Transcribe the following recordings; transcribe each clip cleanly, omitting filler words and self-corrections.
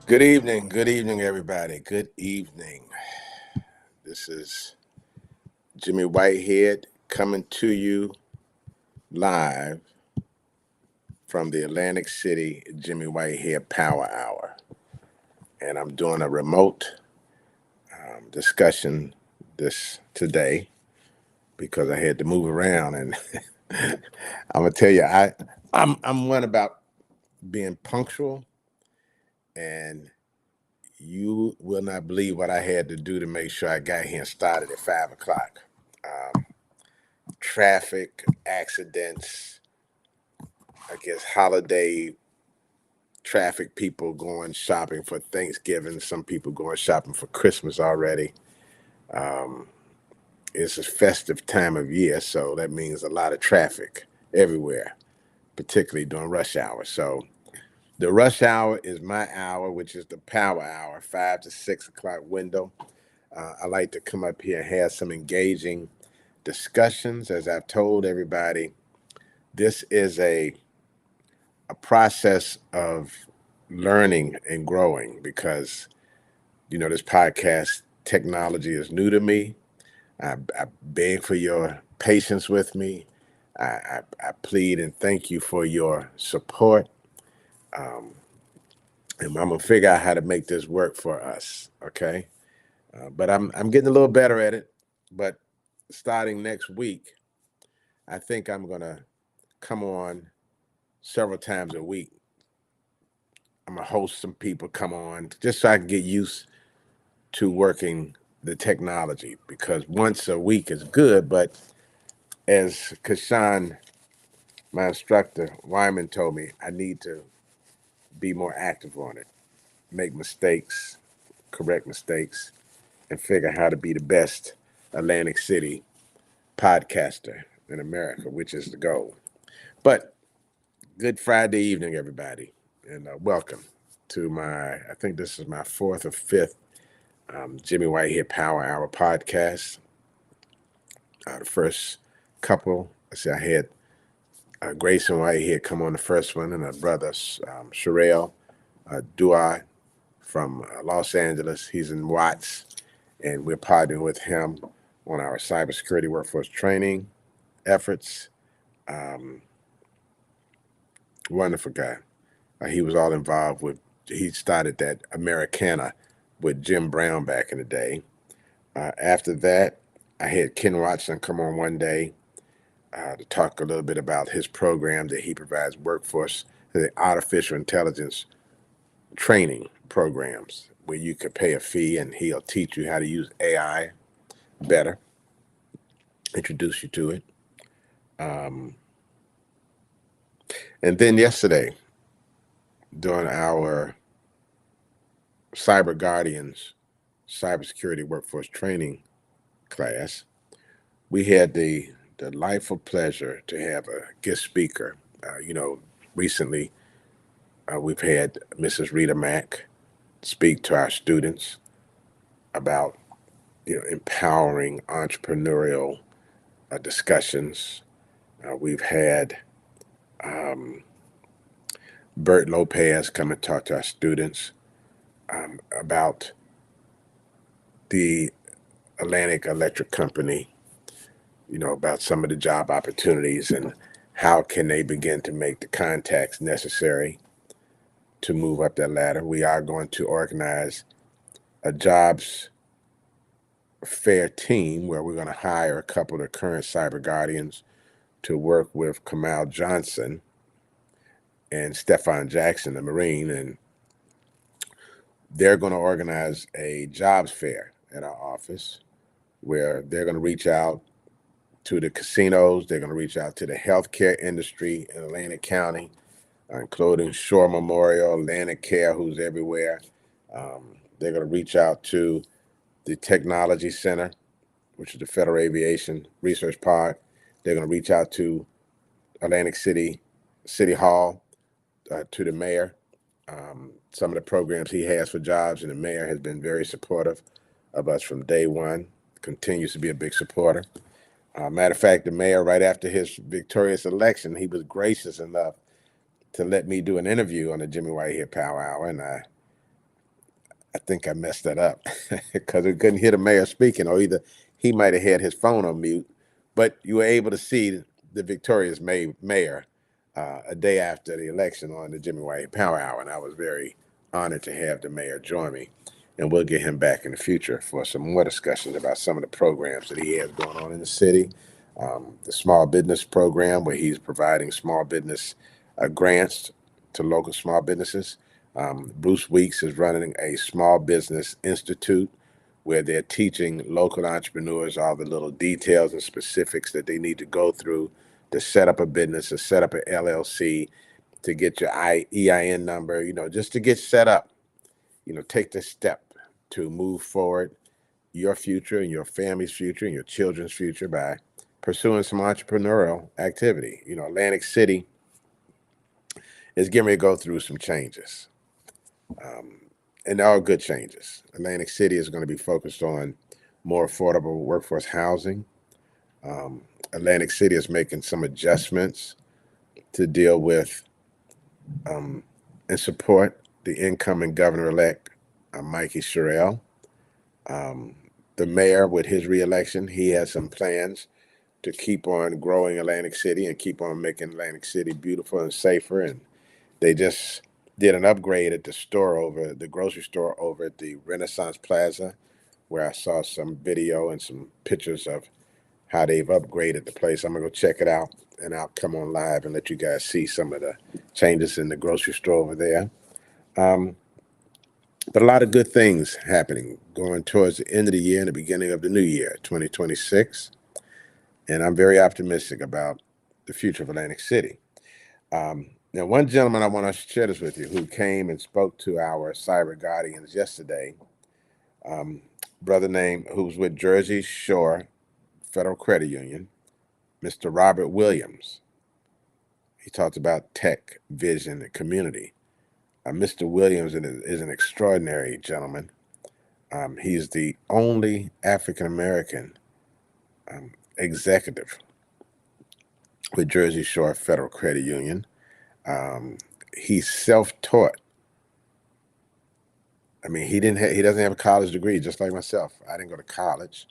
Good evening, everybody. Good evening. This is Jimmy Whitehead coming to you live from the Atlantic City Jimmy Whitehead Power Hour. And I'm doing a remote discussion this today because I had to move around. And I'm gonna tell you, I'm one about being punctual, and you will not believe what I had to do to make sure I got here and started at 5 o'clock. Traffic, accidents, I guess holiday traffic, people going shopping for Thanksgiving, some people going shopping for Christmas already. Um, it's a festive time of year, so that means a lot of traffic everywhere, particularly during rush hour. So the rush hour is my hour, which is the power hour, 5 to 6 o'clock window. I like to come up here and have some engaging discussions. As I've told everybody, this is a process of learning and growing because this podcast technology is new to me. I beg for your patience with me. I plead and thank you for your support. Um, and I'm gonna figure out how to make this work for us. Okay, but I'm getting a little better at it. But starting next week, I think I'm gonna come on several times a week. I'm gonna host some people come on just so I can get used to working the technology because once a week is good, but as Kashan, my instructor, Wyman told me, I need to be more active on it, make mistakes, correct mistakes, and figure how to be the best Atlantic City podcaster in America, which is the goal. But good Friday evening, everybody, and welcome to I think this is my fourth or fifth Jimmy Whitehead Power Hour podcast. The first couple, I had Grayson Whitehead come on the first one, and her brother Sherelle Dua from Los Angeles. He's in Watts, and we're partnering with him on our cybersecurity workforce training efforts. Um, Wonderful guy. He was all involved with. He started that Americana with Jim Brown back in the day. After that, I had Ken Watson come on one day to talk a little bit about his program that he provides workforce, the artificial intelligence training programs, where you could pay a fee and he'll teach you how to use AI better, introduce you to it. Um, and then yesterday, during our Cyber Guardians cybersecurity workforce training class, we had the delightful pleasure to have a guest speaker. Recently we've had Mrs. Rita Mack speak to our students about empowering entrepreneurial discussions. We've had um, Bert Lopez come and talk to our students about the Atlantic Electric Company, about some of the job opportunities and how can they begin to make the contacts necessary to move up that ladder. We are going to organize a jobs fair team where we're going to hire a couple of the current cyber guardians to work with Kamal Johnson and Stefan Jackson, the Marine, and they're going to organize a jobs fair at our office where they're going to reach out to the casinos. They're going to reach out to the healthcare industry in Atlantic County, including Shore Memorial, Atlantic Care, who's everywhere. They're going to reach out to the Technology Center, which is the Federal Aviation Research Park. They're going to reach out to Atlantic City Hall, to the mayor. Some of the programs he has for jobs, and the mayor has been very supportive of us from day one, continues to be a big supporter. Matter of fact, the mayor, right after his victorious election, he was gracious enough to let me do an interview on the Jimmy Whitehead Power Hour, and I I think I messed that up because we couldn't hear the mayor speaking, or either he might have had his phone on mute. But you were able to see the victorious mayor a day after the election on the Jimmy White Power Hour, and I was very honored to have the mayor join me. And we'll get him back in the future for some more discussions about some of the programs that he has going on in the city. The small business program, where he's providing small business grants to local small businesses. Bruce Weeks is running a small business institute where they're teaching local entrepreneurs all the little details and specifics that they need to go through to set up a business, to set up an LLC, to get your EIN number, just to get set up, take the step to move forward your future and your family's future and your children's future by pursuing some entrepreneurial activity. Atlantic City is getting ready to go through some changes. And they're all good changes. Atlantic City is going to be focused on more affordable workforce housing. Atlantic City is making some adjustments to deal with and support the incoming governor-elect, Mikey Sherrill. The mayor, with his reelection, he has some plans to keep on growing Atlantic City and keep on making Atlantic City beautiful and safer. And they just did an upgrade at the grocery store over at the Renaissance Plaza, where I saw some video and some pictures of how they've upgraded the place. I'm gonna go check it out, and I'll come on live and let you guys see some of the changes in the grocery store over there. But a lot of good things happening going towards the end of the year and the beginning of the new year, 2026. And I'm very optimistic about the future of Atlantic City. Now, one gentleman I want to share this with you who came and spoke to our cyber guardians yesterday, brother named who's with Jersey Shore Federal Credit Union, Mr. Robert Williams. He talked about tech, vision, and community. Mr. Williams is an extraordinary gentleman. He's the only African American executive with Jersey Shore Federal Credit Union. He's self-taught. I mean, he doesn't have a college degree, just like myself. I didn't go to college.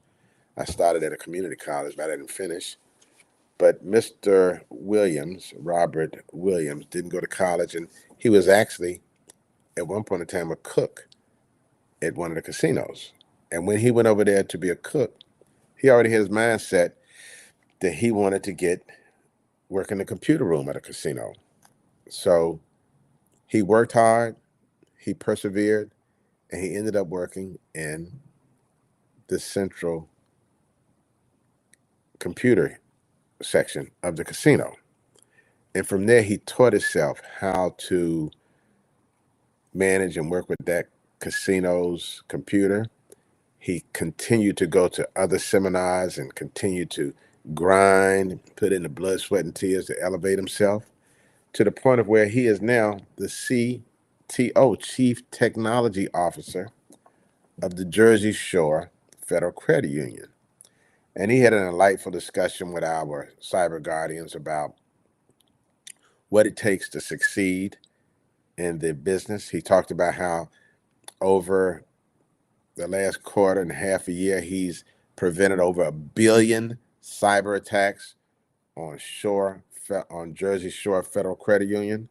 I started at a community college, but I didn't finish. But Mr. Williams, Robert Williams, didn't go to college, and he was actually, at one point in time, a cook at one of the casinos. And when he went over there to be a cook, he already had his mindset that he wanted to work in the computer room at a casino. So he worked hard, he persevered, and he ended up working in the central computer section of the casino. And from there, he taught himself how to manage and work with that casino's computer. He continued to go to other seminars and continued to grind, put in the blood, sweat, and tears to elevate himself to the point of where he is now the CTO, Chief Technology Officer of the Jersey Shore Federal Credit Union. And he had an delightful discussion with our cyber guardians about what it takes to succeed in the business. He talked about how over the last quarter and half a year, he's prevented over 1 billion cyber attacks on Jersey Shore Federal Credit Union.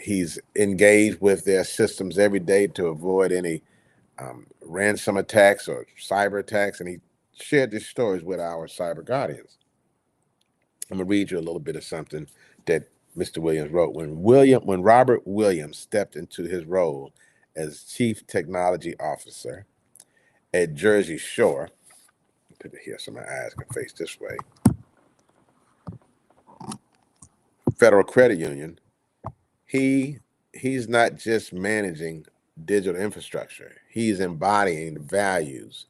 He's engaged with their systems every day to avoid any ransom attacks or cyber attacks, and he shared these stories with our cyber guardians. I'm gonna read you a little bit of something that Mr. Williams wrote. When Robert Williams stepped into his role as Chief Technology Officer at Jersey Shore, put it here so my eyes can face this way, Federal Credit Union, he's not just managing digital infrastructure. He's embodying the values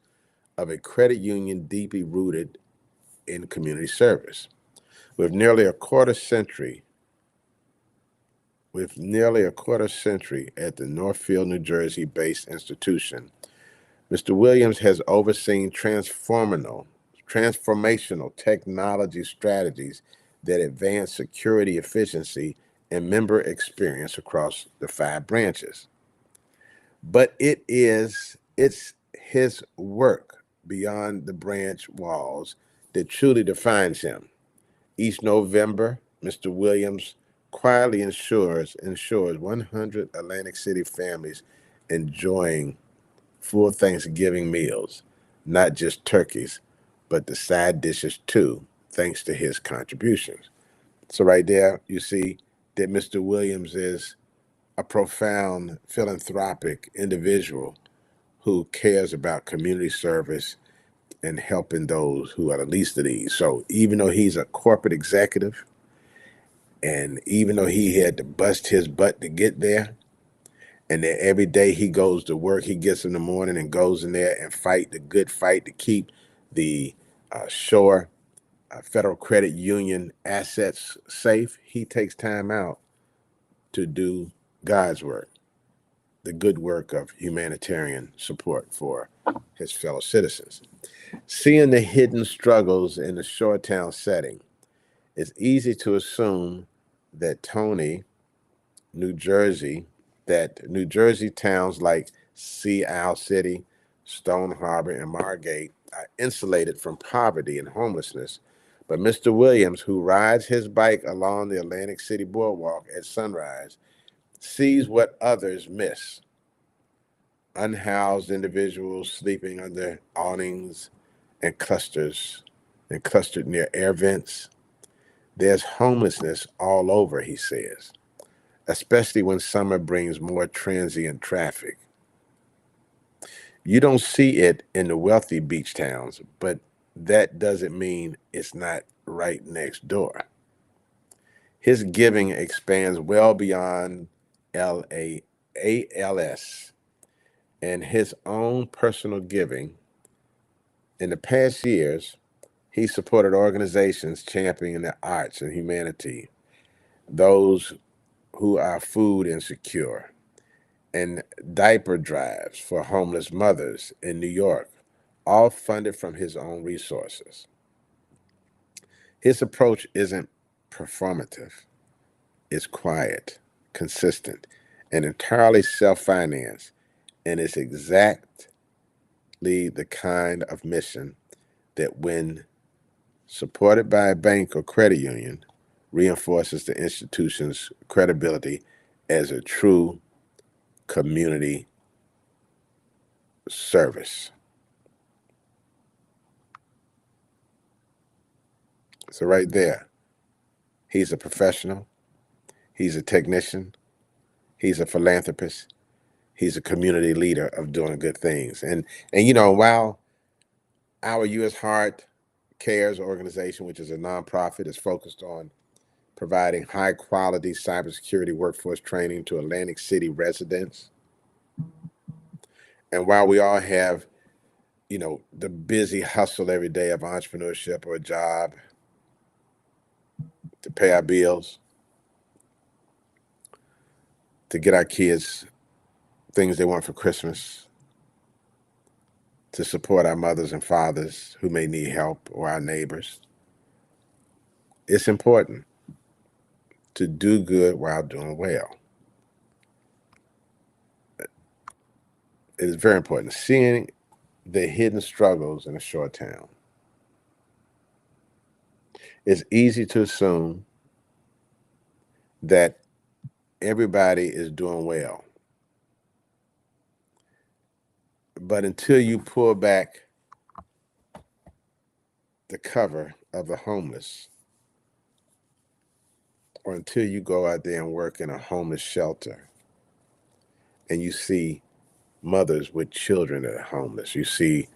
of a credit union deeply rooted in community service. With nearly a quarter century at the Northfield, New Jersey-based institution, Mr. Williams has overseen transformational technology strategies that advance security efficiency and member experience across the 5 branches. But it's his work beyond the branch walls that truly defines him. Each November, Mr. Williams quietly ensures 100 Atlantic City families enjoying full Thanksgiving meals, not just turkeys, but the side dishes too, thanks to his contributions. So right there, you see that Mr. Williams is a profound philanthropic individual who cares about community service and helping those who are the least of these. So even though he's a corporate executive, and even though he had to bust his butt to get there, and that every day he goes to work, he gets in the morning and goes in there and fight the good fight to keep the shore Federal Credit Union assets safe. He takes time out to do God's work, the good work of humanitarian support for his fellow citizens. Seeing the hidden struggles in the shore town setting, it's easy to assume that New Jersey, that New Jersey towns like Sea Isle City, Stone Harbor, and Margate are insulated from poverty and homelessness. But Mr. Williams, who rides his bike along the Atlantic City boardwalk at sunrise, sees what others miss: unhoused individuals sleeping under awnings and clustered near air vents. There's homelessness all over, he says, especially when summer brings more transient traffic. You don't see it in the wealthy beach towns, but that doesn't mean it's not right next door. His giving expands well beyond ALS and his own personal giving. In the past years, he supported organizations championing the arts and humanity, those who are food insecure, and diaper drives for homeless mothers in New York, all funded from his own resources. His approach isn't performative, it's quiet, consistent, and entirely self financed, and it's exactly the kind of mission that, when supported by a bank or credit union, reinforces the institution's credibility as a true community service. So, right there, he's a professional, he's a technician, he's a philanthropist, he's a community leader of doing good things. And while our U.S. Heart Cares organization, which is a nonprofit, is focused on providing high quality cybersecurity workforce training to Atlantic City residents, and while we all have, the busy hustle every day of entrepreneurship or a job to pay our bills, to get our kids things they want for Christmas, to support our mothers and fathers who may need help, or our neighbors, it's important to do good while doing well. It is very important. Seeing the hidden struggles in a shore town, it's easy to assume that everybody is doing well. But until you pull back the cover of the homeless, or until you go out there and work in a homeless shelter and you see mothers with children that are homeless, you see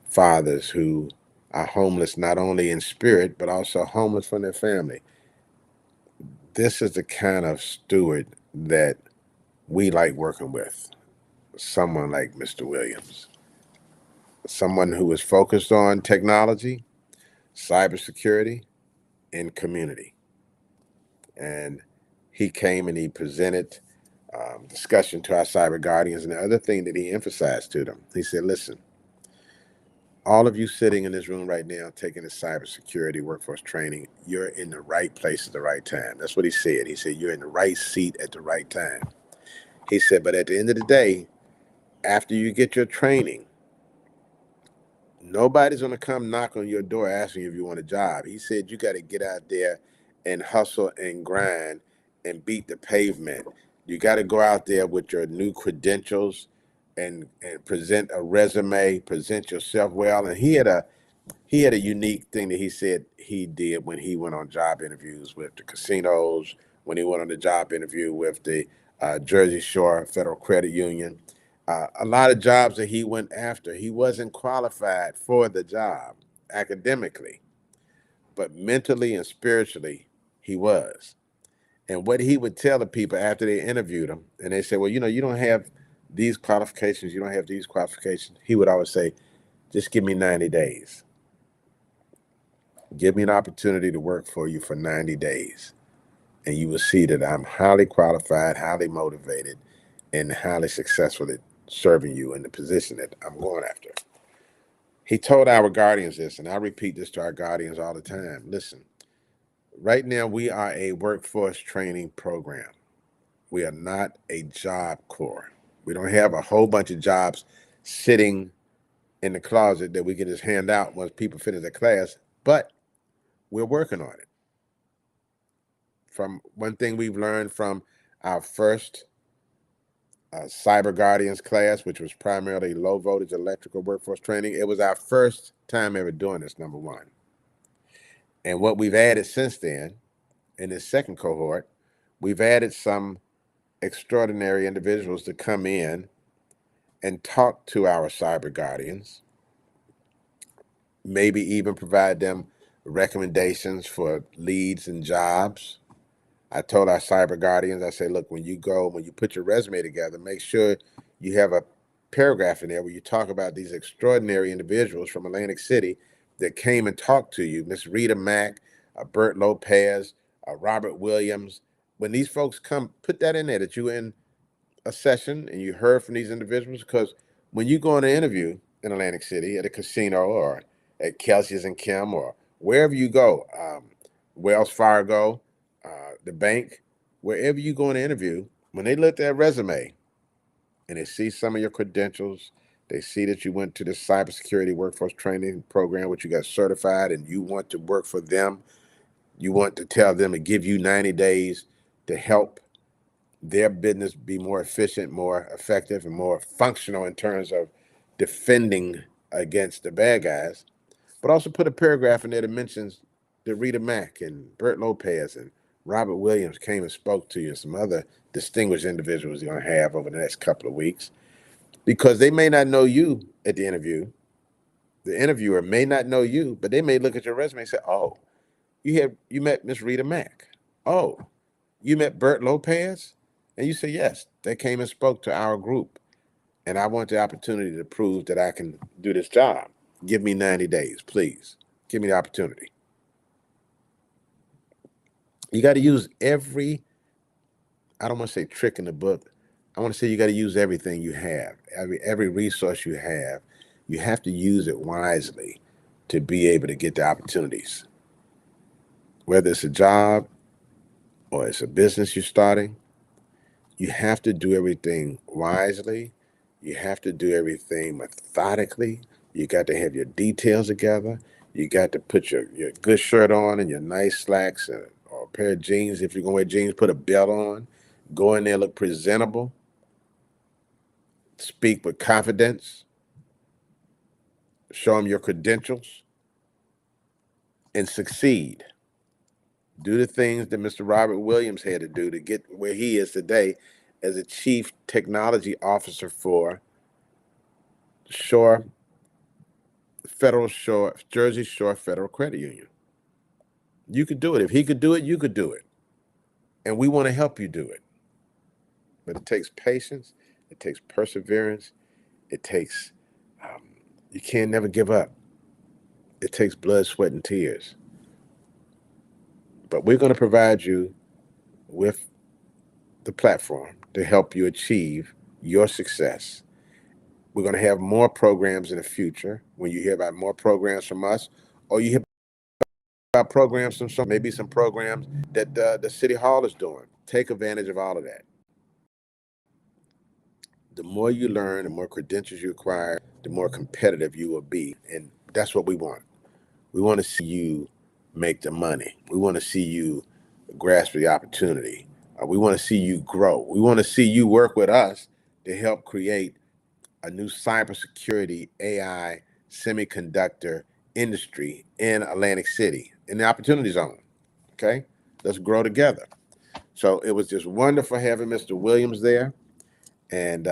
fathers who are homeless not only in spirit, but also homeless from their family. This is the kind of steward that we like working with. Someone like Mr. Williams, someone who is focused on technology, cybersecurity, and community. And he came and he presented discussion to our cyber guardians. And the other thing that he emphasized to them, he said, listen, all of you sitting in this room right now taking the cybersecurity workforce training, you're in the right place at the right time. That's what he said. He said, you're in the right seat at the right time. He said, but at the end of the day, After you get your training, nobody's going to come knock on your door asking you if you want a job. He said you got to get out there and hustle and grind and beat the pavement. You got to go out there with your new credentials and present a resume, present yourself well. And he had a unique thing that he said he did when he went on job interviews with the casinos, when he went on the job interview with the Jersey Shore Federal Credit Union. A lot of jobs that he went after, he wasn't qualified for the job academically, but mentally and spiritually, he was. And what he would tell the people after they interviewed him, and they said, well, you don't have these qualifications, you don't have these qualifications. He would always say, just give me 90 days. Give me an opportunity to work for you for 90 days. And you will see that I'm highly qualified, highly motivated, and highly successful at serving you in the position that I'm going after. He told our guardians this, and I repeat this to our guardians all the time. Listen, right now we are a workforce training program. We are not a job corps. We don't have a whole bunch of jobs sitting in the closet that we can just hand out once people finish their class, but we're working on it. From one thing we've learned from our first Cyber Guardians class, which was primarily low voltage electrical workforce training, it was our first time ever doing this, number one. And what we've added since then, in this second cohort, we've added some extraordinary individuals to come in and talk to our Cyber Guardians, maybe even provide them recommendations for leads and jobs. I told our Cyber Guardians, I say, look, when you put your resume together, make sure you have a paragraph in there where you talk about these extraordinary individuals from Atlantic City that came and talked to you. Miss Rita Mack, Bert Lopez, Robert Williams. When these folks come, put that in there, that you in a session and you heard from these individuals, because when you go on an interview in Atlantic City at a casino or at Kelsey's and Kim or wherever you go, Wells Fargo, the bank, wherever you go on an interview, when they look at that resume and they see some of your credentials, they see that you went to the cybersecurity workforce training program, which you got certified, and you want to work for them, you want to tell them to give you 90 days to help their business be more efficient, more effective, and more functional in terms of defending against the bad guys. But also put a paragraph in there that mentions that Rita Mack and Bert Lopez and Robert Williams came and spoke to you, and some other distinguished individuals you're going to have over the next couple of weeks, because they may not know you at the interview. The interviewer may not know you, but they may look at your resume and say, oh, you met Miss Rita Mack. Oh, you met Bert Lopez? And you say, yes, they came and spoke to our group. And I want the opportunity to prove that I can do this job. Give me 90 days, please. Give me the opportunity. You got to use I don't want to say trick in the book. I want to say you got to use everything you have, every resource you have. You have to use it wisely to be able to get the opportunities. Whether it's a job or it's a business you're starting, you have to do everything wisely. You have to do everything methodically. You got to have your details together. You got to put your good shirt on and your nice slacks or a pair of jeans. If you're going to wear jeans, put a belt on. Go in there, look presentable. Speak with confidence. Show them your credentials and succeed. Do the things that Mr. Robert Williams had to do to get where he is today as a chief technology officer for Jersey Shore Federal Credit Union. You could do it. If he could do it, you could do it. And we want to help you do it. But it takes patience. It takes perseverance. It takes, you can't never give up. It takes blood, sweat, and tears. But we're going to provide you with the platform to help you achieve your success. We're going to have more programs in the future. When you hear about more programs from us, or you hear about programs from maybe some programs that the City Hall is doing, take advantage of all of that. The more you learn, the more credentials you acquire, the more competitive you will be. And that's what we want. We want to see you make the money. We want to see you grasp the opportunity. We want to see you grow. We want to see you work with us to help create a new cybersecurity AI semiconductor industry in Atlantic City, in the opportunity zone. Okay? Let's grow together. So it was just wonderful having Mr. Williams there. And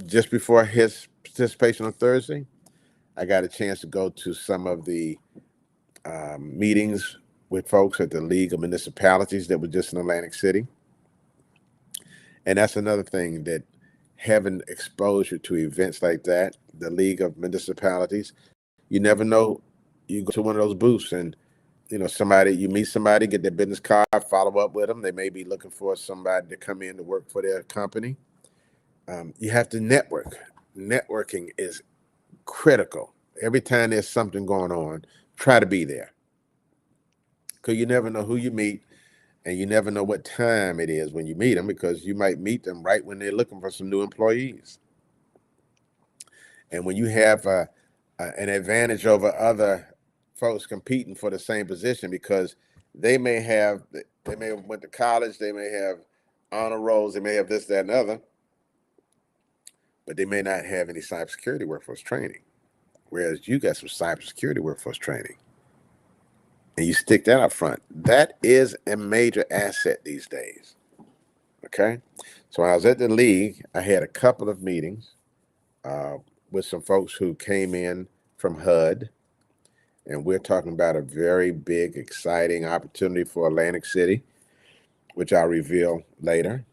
just before his participation on Thursday, I got a chance to go to some of the meetings with folks at the League of Municipalities that were just in Atlantic City. And that's another thing, that having exposure to events like that, the League of Municipalities, you never know. You go to one of those booths and, you meet somebody, get their business card, follow up with them. They may be looking for somebody to come in to work for their company. You have to network. Networking is critical. Every time there's something going on, try to be there. Because you never know who you meet, and you never know what time it is when you meet them, because you might meet them right when they're looking for some new employees. And when you have an advantage over other folks competing for the same position, because they may have went to college, they may have honor rolls, they may have this, that, and other, but they may not have any cybersecurity workforce training. Whereas you got some cybersecurity workforce training, and you stick that up front. That is a major asset these days. Okay, so when I was at the league, I had a couple of meetings with some folks who came in from HUD, and we're talking about a very big, exciting opportunity for Atlantic City, which I'll reveal later.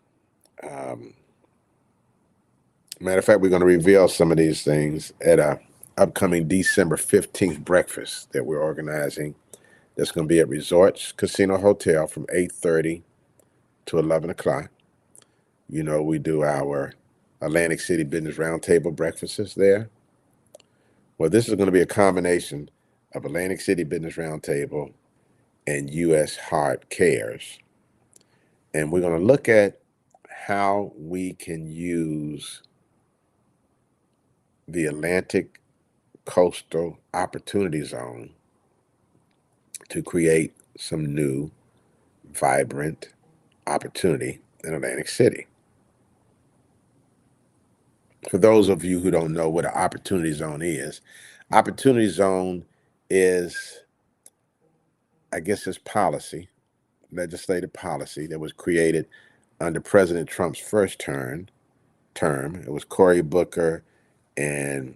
Matter of fact, we're going to reveal some of these things at a upcoming December 15th breakfast that we're organizing. That's going to be at Resorts Casino Hotel from 8:30 to 11 o'clock. We do our Atlantic City Business Roundtable breakfasts there. Well, this is going to be a combination of Atlantic City Business Roundtable and U.S. Heart Cares. And we're going to look at how we can use the Atlantic Coastal Opportunity Zone to create some new, vibrant opportunity in Atlantic City. For those of you who don't know what an opportunity zone is I guess, it's policy, legislative policy that was created under President Trump's first term. It was Cory Booker and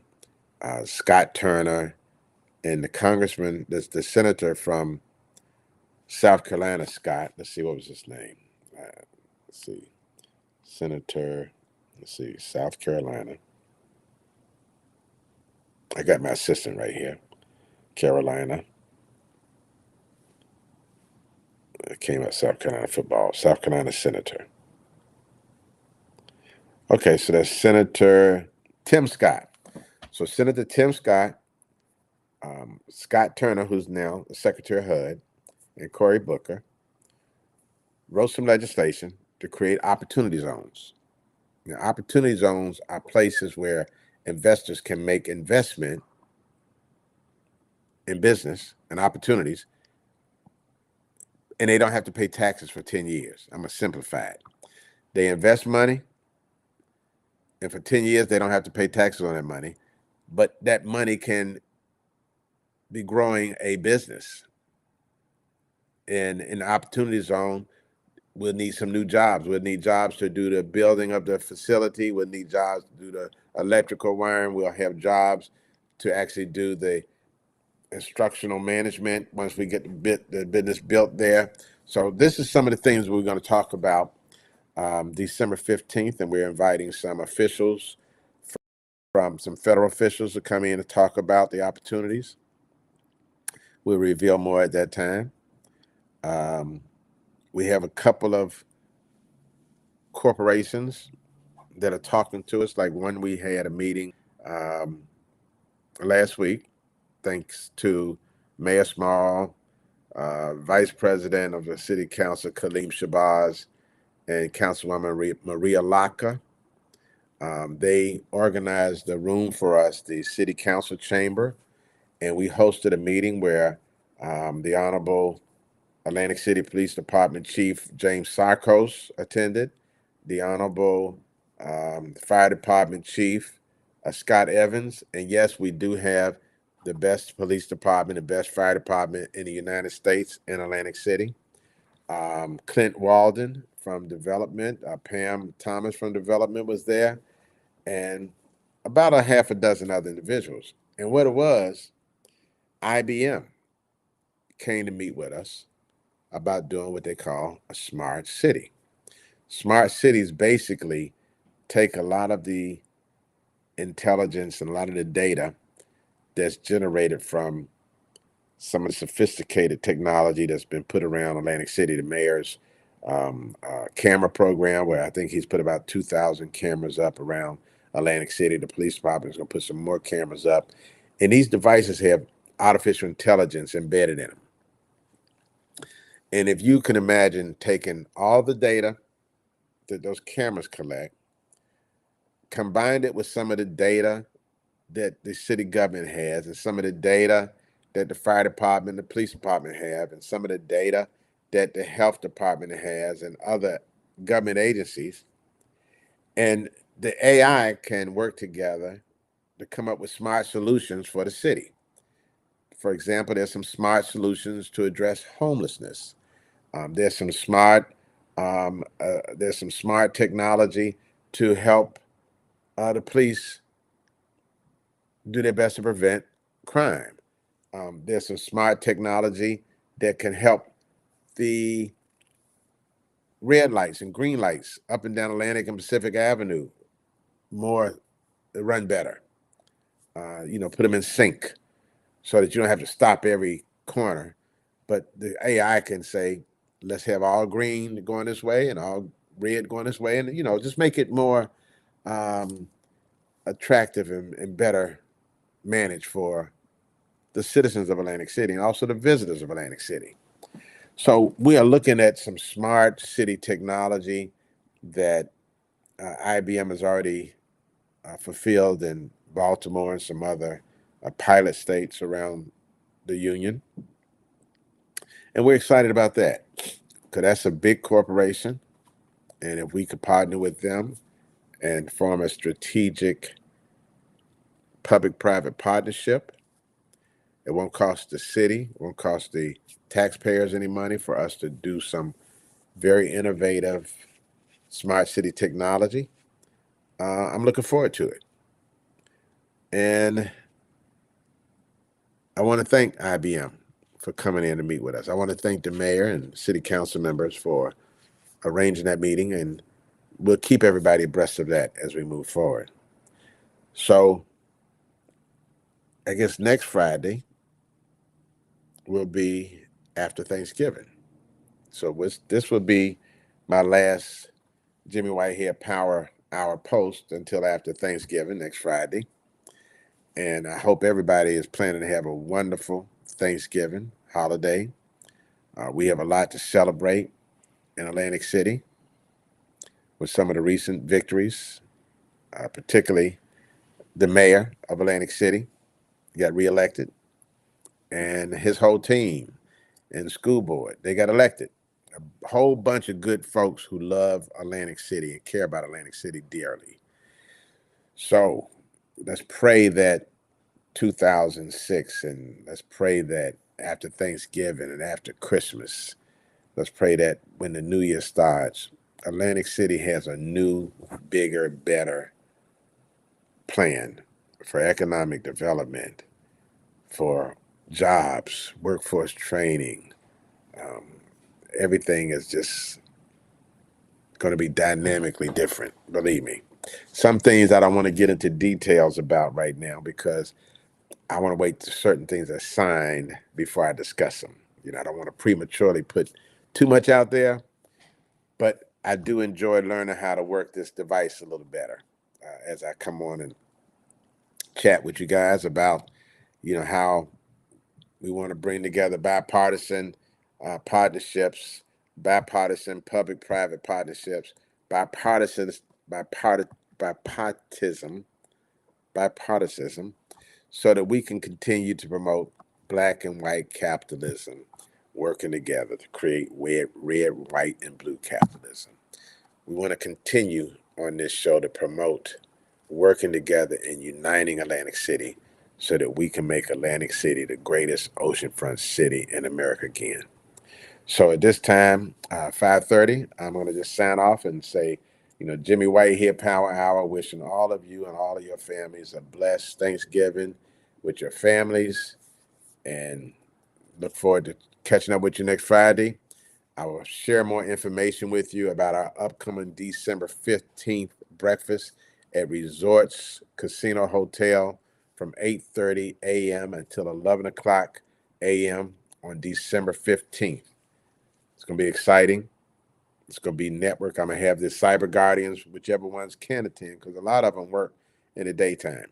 Scott Turner and the congressman, the senator from South Carolina, Scott. Let's see, what was his name? Senator, South Carolina. I got my assistant right here. Carolina. It came out South Carolina football. South Carolina senator. Okay, so that's Senator Tim Scott. So Senator Tim Scott, Scott Turner, who's now the Secretary of HUD, and Cory Booker wrote some legislation to create opportunity zones. Now, opportunity zones are places where investors can make investment in business and opportunities, and they don't have to pay taxes for 10 years. I'm going to simplify it. They invest money, and for 10 years, they don't have to pay taxes on that money, but that money can be growing a business. And in the opportunity zone, we'll need some new jobs. We'll need jobs to do the building of the facility. We'll need jobs to do the electrical wiring. We'll have jobs to actually do the instructional management once we get the business built there. So this is some of the things we're going to talk about December 15th, and we're inviting some officials from some federal officials to come in to talk about the opportunities. We'll reveal more at that time. We have a couple of corporations that are talking to us. Like one, we had a meeting last week, thanks to Mayor Small, Vice President of the City Council, Kaleem Shabazz, and Councilwoman Maria Laka. They organized a room for us, the city council chamber, and we hosted a meeting where the Honorable Atlantic City Police Department Chief James Sarkos attended, the Honorable Fire Department Chief Scott Evans, and yes, we do have the best police department, the best fire department in the United States in Atlantic City. Clint Walden from Development, Pam Thomas from Development was there, and about a half a dozen other individuals. And what it was, IBM came to meet with us about doing what they call a smart city. Smart cities basically take a lot of the intelligence and a lot of the data that's generated from some of the sophisticated technology that's been put around Atlantic City. The mayor's camera program, where I think he's put about 2,000 cameras up around Atlantic City. The police department is going to put some more cameras up. And these devices have artificial intelligence embedded in them. And if you can imagine taking all the data that those cameras collect, combined it with some of the data that the city government has, and some of the data that the fire department, the police department have, and some of the data that the health department has, and other government agencies, and the AI can work together to come up with smart solutions for the city. For example, there's some smart solutions to address homelessness. There's some smart technology to help the police do their best to prevent crime. There's some smart technology that can help the red lights and green lights up and down Atlantic and Pacific Avenue more run better. Put them in sync so that you don't have to stop every corner. But the AI can say, let's have all green going this way and all red going this way, and just make it more attractive and better managed for the citizens of Atlantic City and also the visitors of Atlantic City. So we are looking at some smart city technology that IBM has already fulfilled in Baltimore and some other pilot states around the union. And we're excited about that because that's a big corporation. And if we could partner with them and form a strategic public-private partnership, it won't cost the city, it won't cost the taxpayers any money for us to do some very innovative smart city technology. I'm looking forward to it. And I want to thank IBM for coming in to meet with us. I want to thank the mayor and city council members for arranging that meeting, and we'll keep everybody abreast of that as we move forward. So I guess next Friday will be after Thanksgiving. So this will be my last Jimmy Whitehead Power Hour post until after Thanksgiving next Friday. And I hope everybody is planning to have a wonderful Thanksgiving holiday. We have a lot to celebrate in Atlantic City with some of the recent victories, particularly the mayor of Atlantic City got reelected, and his whole team and the school board, they got elected. A whole bunch of good folks who love Atlantic City and care about Atlantic City dearly. So let's pray that 2006, and let's pray that after Thanksgiving and after Christmas, let's pray that when the new year starts, Atlantic City has a new, bigger, better plan for economic development, for jobs, workforce training. Everything is just going to be dynamically different, believe me. Some things I don't want to get into details about right now because I want to wait till certain things are signed before I discuss them. I don't want to prematurely put too much out there, but I do enjoy learning how to work this device a little better as I come on and chat with you guys about, how we want to bring together bipartisan bipartisan public-private partnerships, bipartisan bipartisanship, so that we can continue to promote black and white capitalism, working together to create red, white, and blue capitalism. We want to continue on this show to promote working together and uniting Atlantic City so that we can make Atlantic City the greatest oceanfront city in America again. So at this time, 5:30, I'm going to just sign off and say, Jimmy Whitehead Power Hour, wishing all of you and all of your families a blessed Thanksgiving with your families, and look forward to catching up with you next Friday. I will share more information with you about our upcoming December 15th breakfast at Resorts Casino Hotel from 8:30 a.m. until 11 o'clock a.m. on December 15th. It's going to be exciting. It's going to be network. I'm going to have the cyber guardians, whichever ones can attend, because a lot of them work in the daytime.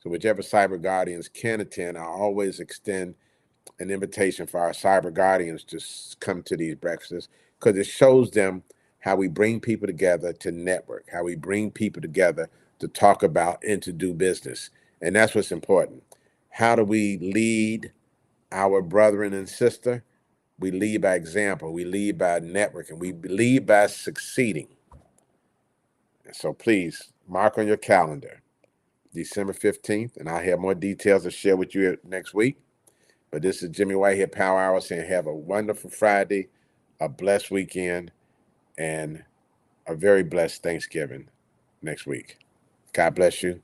So whichever cyber guardians can attend, I always extend an invitation for our cyber guardians to come to these breakfasts, because it shows them how we bring people together to network, how we bring people together to talk about and to do business. And that's what's important. How do we lead our brethren and sister? We lead by example. We lead by networking. We lead by succeeding. And so please mark on your calendar December 15th, and I'll have more details to share with you next week. But this is Jimmy Whitehead Power Hour saying have a wonderful Friday, a blessed weekend, and a very blessed Thanksgiving next week. God bless you.